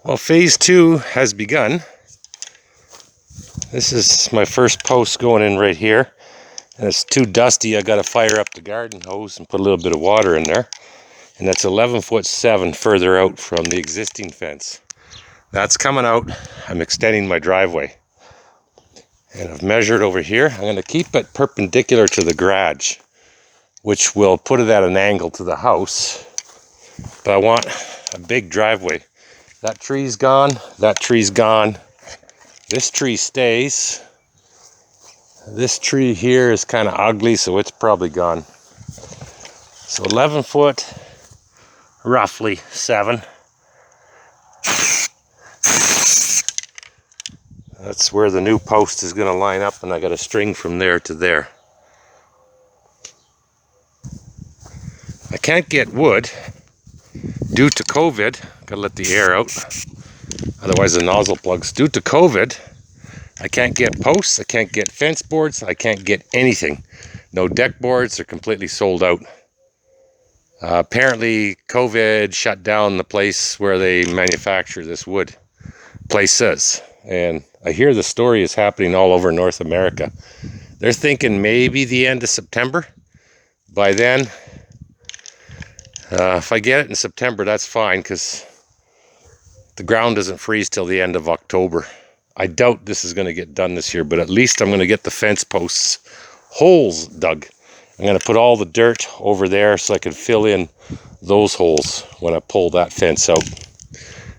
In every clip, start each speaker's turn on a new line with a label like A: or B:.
A: Well, phase 2 has begun. This is my first post going in right here. And it's too dusty. I got to fire up the garden hose and put a little bit of water in there. And that's 11'7" further out from the existing fence. That's coming out. I'm extending my driveway. And I've measured over here. I'm going to keep it perpendicular to the garage, which will put it at an angle to the house. But I want a big driveway. That tree's gone. That tree's gone. This tree stays. This tree here is kind of ugly, so it's probably gone. So 11 foot, roughly 7. That's where the new post is going to line up, and I got a string from there to there. I can't get wood due to COVID. Gotta let the air out, otherwise the nozzle plugs. Due to COVID, I can't get posts, I can't get fence boards, I can't get anything. No deck boards, they're completely sold out. Apparently COVID shut down the place where they manufacture this wood. Places. And I hear the story is happening all over North America. They're thinking maybe the end of September. By then, if I get it in September, that's fine, because the ground doesn't freeze till the end of October. I doubt this is going to get done this year, but at least I'm going to get the fence posts holes dug. I'm going to put all the dirt over there so I can fill in those holes when I pull that fence out.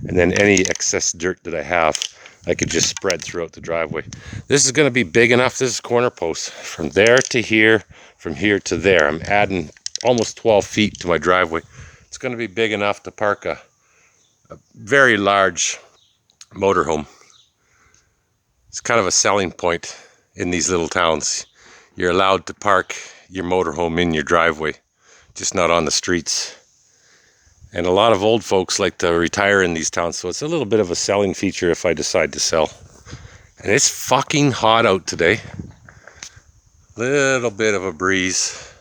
A: And then any excess dirt that I have, I could just spread throughout the driveway. This is going to be big enough. This is corner posts from there to here, from here to there. I'm adding almost 12 feet to my driveway. It's going to be big enough to park a very large motorhome. It's kind of a selling point in these little towns. You're allowed to park your motorhome in your driveway, just not on the streets. And a lot of old folks like to retire in these towns, so it's a little bit of a selling feature if I decide to sell. And it's fucking hot out today. Little bit of a breeze.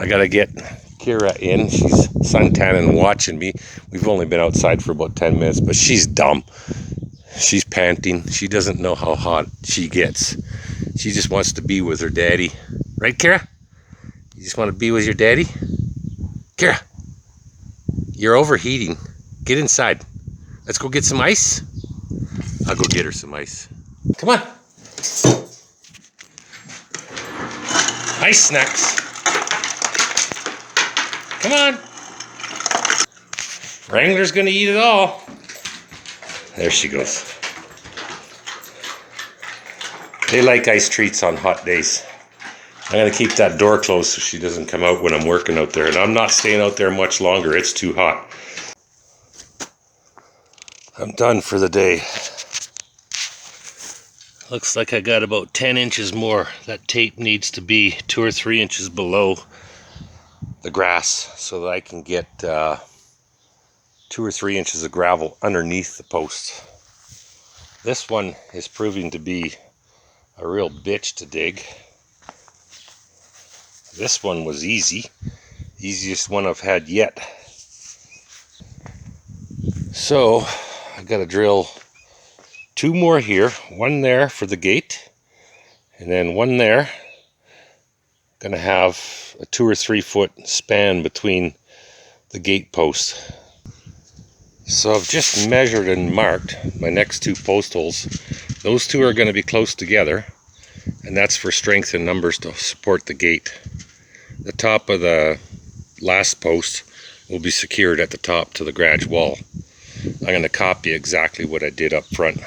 A: I gotta get Kira in. She's suntanning watching me. We've only been outside for about 10 minutes, but she's dumb. She's panting. She doesn't know how hot she gets. She just wants to be with her daddy. Right, Kira? You just want to be with your daddy? Kira, you're overheating. Get inside. Let's go get some ice. I'll go get her some ice. Come on. Ice snacks. Come on. Wrangler's gonna eat it all. There she goes. They like ice treats on hot days. I'm gonna keep that door closed so she doesn't come out when I'm working out there. And I'm not staying out there much longer. It's too hot. I'm done for the day. Looks like I got about 10 inches more. That tape needs to be 2 or 3 inches below the grass so that I can get 2 or 3 inches of gravel underneath the post. This one is proving to be a real bitch to dig. This one was easy. Easiest one I've had yet. So I gotta drill 2 more here. One there for the gate, and then one there. Gonna have a 2 or 3 foot span between the gate posts. So I've just measured and marked my next 2 post holes. Those 2 are going to be close together, and that's for strength in numbers to support the gate. The top of the last post will be secured at the top to the garage wall. I'm going to copy exactly what I did up front.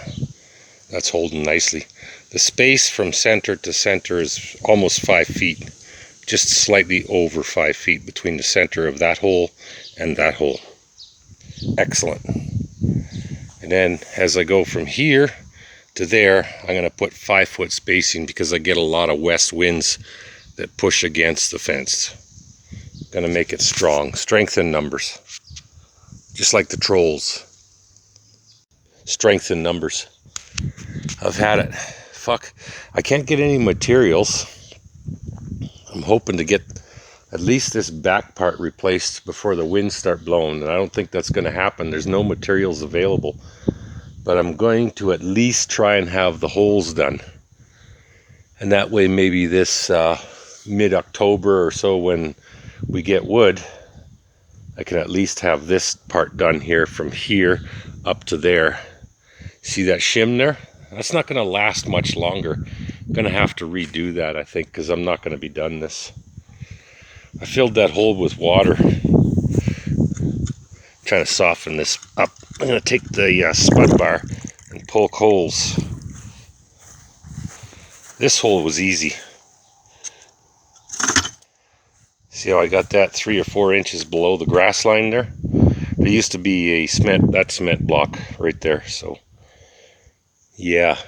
A: That's holding nicely. The space from center to center is almost 5 feet, just slightly over 5 feet between the center of that hole and that hole. Excellent. And then as I go from here to there, I'm going to put 5 foot spacing because I get a lot of west winds that push against the fence. Going to make it strong. Strength in numbers. Just like the trolls. Strength in numbers. I've had it. Fuck. I can't get any materials. I'm hoping to get at least this back part replaced before the winds start blowing, and I don't think that's going to happen. There's no materials available, but I'm going to at least try and have the holes done, and that way maybe this mid-October or so, when we get wood, I can at least have this part done here, from here up to there. See that shim there? That's not going to last much longer. I'm going to have to redo that, I think, because I'm not going to be done this. I filled that hole with water. Trying to soften this up. I'm going to take the spud bar and poke holes. This hole was easy. See how I got that 3 or 4 inches below the grass line there? There used to be a cement block right there, so yeah,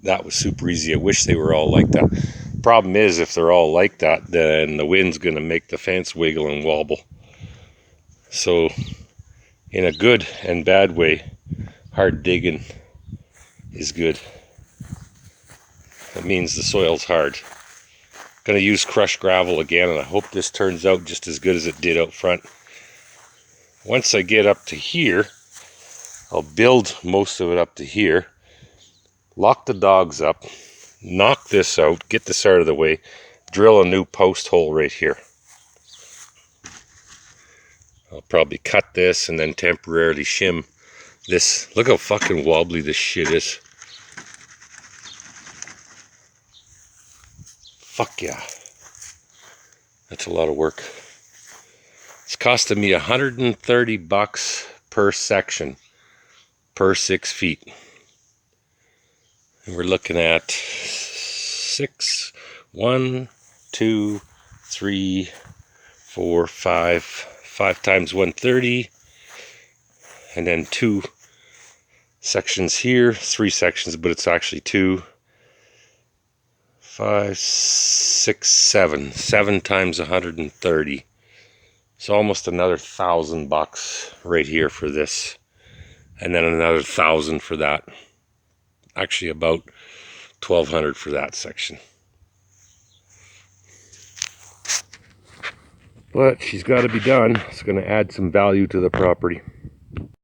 A: that was super easy. I wish they were all like that. Problem is, if they're all like that, then the wind's going to make the fence wiggle and wobble. So in a good and bad way, hard digging is good. That means the soil's hard. Going to use crushed gravel again, and I hope this turns out just as good as it did out front. Once I get up to here, I'll build most of it up to here, lock the dogs up, knock this out, get this out of the way, drill a new post hole right here. I'll probably cut this and then temporarily shim this. Look how fucking wobbly this shit is. Fuck yeah. That's a lot of work. It's costing me $130 per section, per 6 feet. And we're looking at 1, 2, 3, 4, 5 times 130, and then 2 sections here, 3 sections, but it's actually 2, 5, 6, 7 times 130. So almost another $1,000 right here for this, and then another 1,000 for that. Actually about 1,200 for that section. But she's got to be done. It's going to add some value to the property.